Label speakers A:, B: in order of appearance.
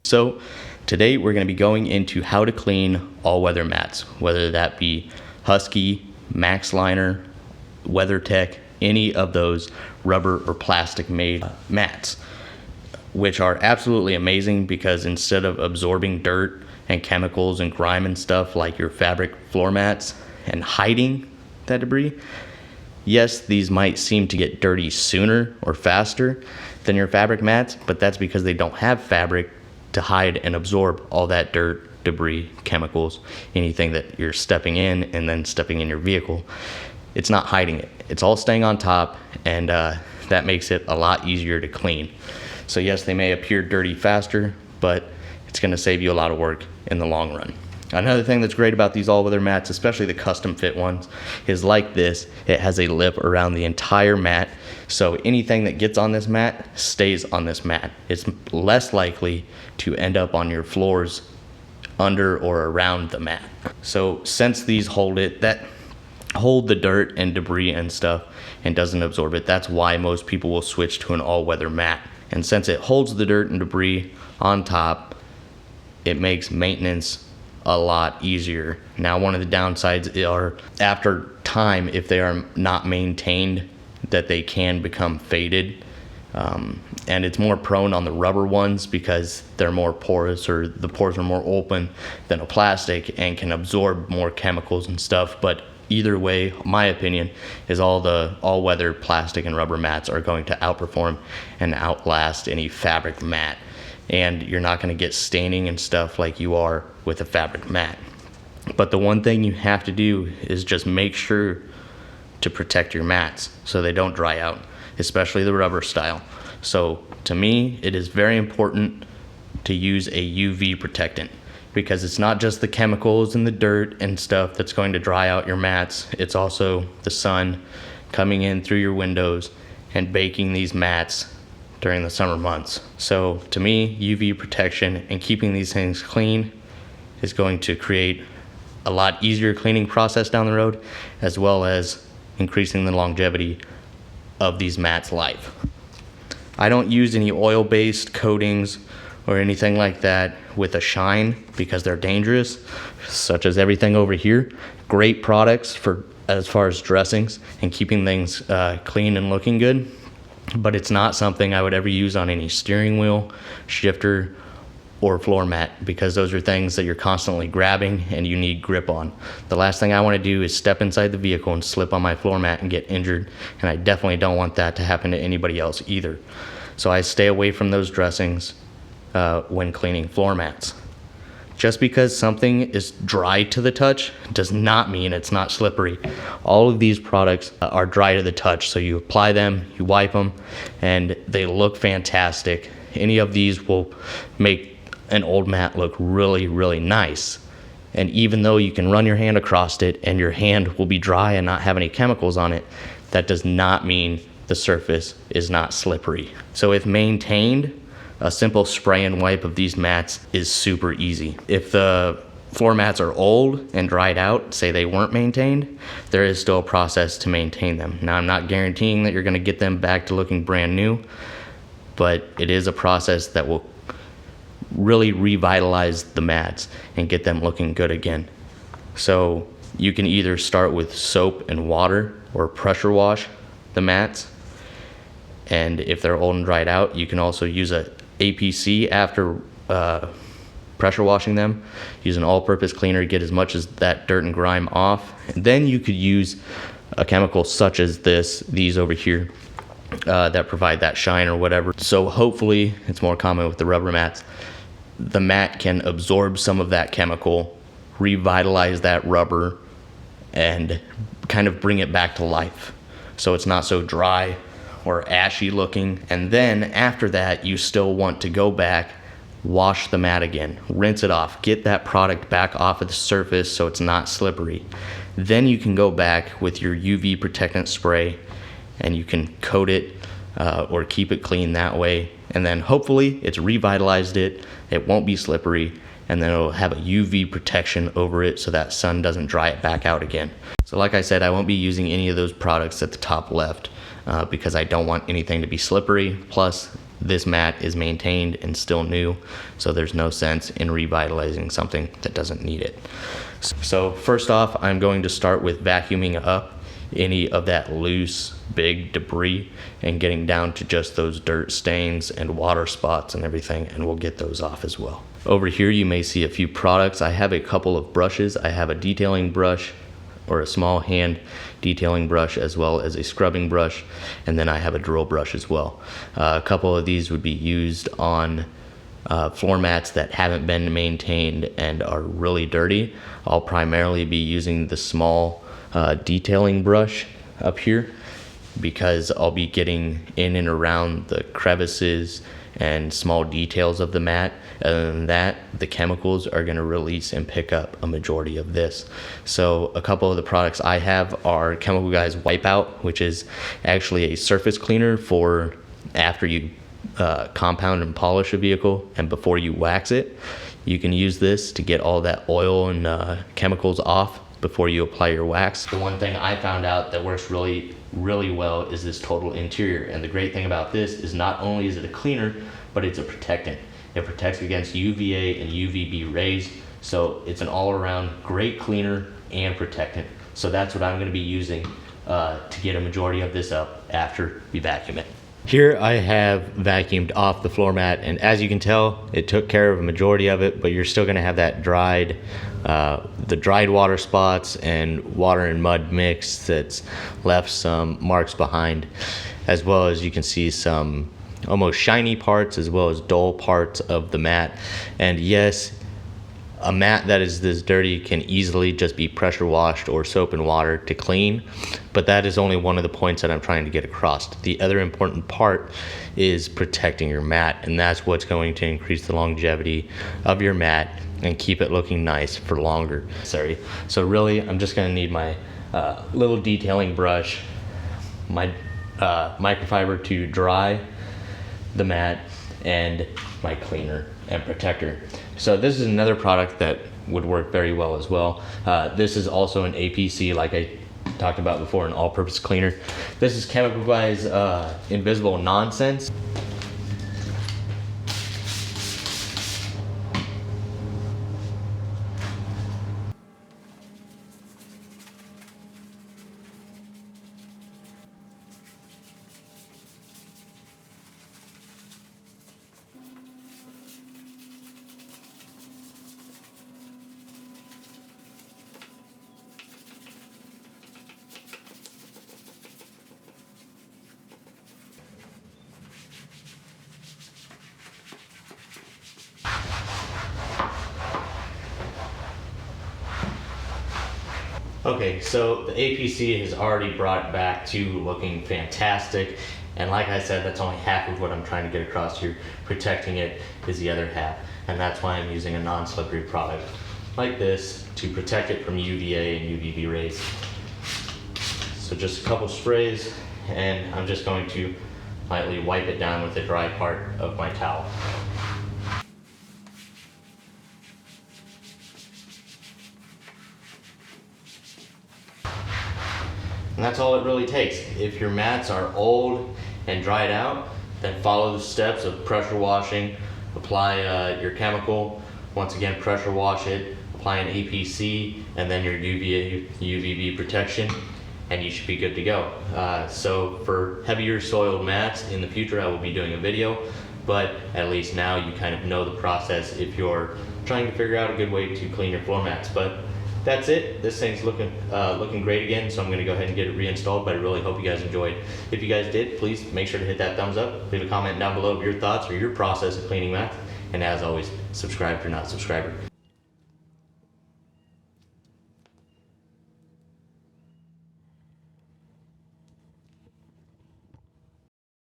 A: So today we're going to be going into how to clean all-weather mats, whether that be Husky, MaxLiner, WeatherTech, any of those rubber or plastic made mats, which are absolutely amazing because instead of absorbing dirt and chemicals and grime and stuff like your fabric floor mats and hiding that debris, yes, these might seem to get dirty sooner or faster than your fabric mats, but that's because they don't have fabric to hide and absorb all that dirt, debris, chemicals, anything that you're stepping in and then stepping in your vehicle. It's not hiding it. It's all staying on top, and that makes it a lot easier to clean. So yes, they may appear dirty faster, but it's going to save you a lot of work in the long run. Another thing that's great about these all-weather mats, especially the custom fit ones, is like this. It has a lip around the entire mat, so anything that gets on this mat stays on this mat. It's less likely to end up on your floors under or around the mat. So since these hold the dirt and debris and stuff and doesn't absorb it, that's why most people will switch to an all-weather mat. And since it holds the dirt and debris on top, it makes maintenance a lot easier. Now, one of the downsides are after time, if they are not maintained, that they can become faded. And it's more prone on the rubber ones because they're more porous, or the pores are more open than a plastic and can absorb more chemicals and stuff. But either way, my opinion is all the all-weather plastic and rubber mats are going to outperform and outlast any fabric mat. And you're not going to get staining and stuff like you are with a fabric mat. But the one thing you have to do is just make sure to protect your mats so they don't dry out, especially the rubber style. So to me, it is very important to use a UV protectant, because it's not just the chemicals and the dirt and stuff that's going to dry out your mats. It's also the sun coming in through your windows and baking these mats during the summer months. So to me, UV protection and keeping these things clean is going to create a lot easier cleaning process down the road, as well as increasing the longevity of these mats' life. I don't use any oil-based coatings or anything like that with a shine because they're dangerous, such as everything over here. Great products for as far as dressings and keeping things clean and looking good, but it's not something I would ever use on any steering wheel, shifter, or floor mat, because those are things that you're constantly grabbing and you need grip on. The last thing I want to do is step inside the vehicle and slip on my floor mat and get injured, and I definitely don't want that to happen to anybody else either. So I stay away from those dressings when cleaning floor mats. Just because something is dry to the touch does not mean it's not slippery. All of these products are dry to the touch, so you apply them, you wipe them, and they look fantastic. Any of these will make an old mat look really, really nice. And even though you can run your hand across it and your hand will be dry and not have any chemicals on it, that does not mean the surface is not slippery. So if maintained, a simple spray and wipe of these mats is super easy. If the floor mats are old and dried out, say they weren't maintained, there is still a process to maintain them. Now, I'm not guaranteeing that you're going to get them back to looking brand new, but it is a process that will really revitalize the mats and get them looking good again. So you can either start with soap and water or pressure wash the mats, and if they're old and dried out, you can also use a APC after pressure washing them. Use an all-purpose cleaner to get as much as that dirt and grime off, and then you could use a chemical such as these over here that provide that shine or whatever. So hopefully, it's more common with the rubber mats, the mat can absorb some of that chemical, revitalize that rubber, and kind of bring it back to life so it's not so dry or ashy looking. And then after that, you still want to go back, wash the mat again, rinse it off, get that product back off of the surface so it's not slippery. Then you can go back with your UV protectant spray and you can coat it or keep it clean that way. And then hopefully it's revitalized it won't be slippery, and then it'll have a UV protection over it so that sun doesn't dry it back out again. So like I said, I won't be using any of those products at the top left because I don't want anything to be slippery. Plus, this mat is maintained and still new, so there's no sense in revitalizing something that doesn't need it. So first off, I'm going to start with vacuuming up any of that loose, big debris and getting down to just those dirt stains and water spots and everything, and we'll get those off as well. Over here you may see a few products. I have a couple of brushes. I have a detailing brush, or a small hand detailing brush, as well as a scrubbing brush, and then I have a drill brush as well. A couple of these would be used on floor mats that haven't been maintained and are really dirty. I'll primarily be using the small detailing brush up here because I'll be getting in and around the crevices and small details of the mat. Other than that, the chemicals are going to release and pick up a majority of this. So a couple of the products I have are Chemical Guys Wipeout, which is actually a surface cleaner for after you compound and polish a vehicle and before you wax it. You can use this to get all that oil and chemicals off before you apply your wax. The one thing I found out that works really well is this Total Interior, and the great thing about this is not only is it a cleaner, but it's a protectant. It protects against UVA and UVB rays, so it's an all-around great cleaner and protectant. So that's what I'm going to be using to get a majority of this up after we vacuum it. Here I have vacuumed off the floor mat, and as you can tell, it took care of a majority of it, but you're still gonna have that dried, the dried water spots and water and mud mix that's left some marks behind, as well as you can see some almost shiny parts as well as dull parts of the mat. And yes, a mat that is this dirty can easily just be pressure washed or soap and water to clean, but that is only one of the points that I'm trying to get across. The other important part is protecting your mat, and that's what's going to increase the longevity of your mat and keep it looking nice for longer. Sorry. So really, I'm just going to need my little detailing brush, my microfiber to dry the mat, and my cleaner and protector. So this is another product that would work very well as well. This is also an APC, like I talked about before, an all-purpose cleaner. This is Chemical Guys Invisible Nonsense. Okay, so the APC has already brought it back to looking fantastic, and like I said, that's only half of what I'm trying to get across here. Protecting it is the other half, and that's why I'm using a non-slippery product like this to protect it from UVA and UVB rays. So just a couple sprays, and I'm just going to lightly wipe it down with the dry part of my towel. And that's all it really takes. If your mats are old and dried out, then follow the steps of pressure washing. Apply your chemical. Once again, pressure wash it. Apply an APC and then your UVA, UVB protection, and you should be good to go. So for heavier soiled mats in the future, I will be doing a video, but at least now you kind of know the process if you're trying to figure out a good way to clean your floor mats. But that's it. This thing's looking great again, so I'm going to go ahead and get it reinstalled, but I really hope you guys enjoyed. If you guys did, please make sure to hit that thumbs up. Leave a comment down below of your thoughts or your process of cleaning mats. And as always, subscribe if you're not a subscriber.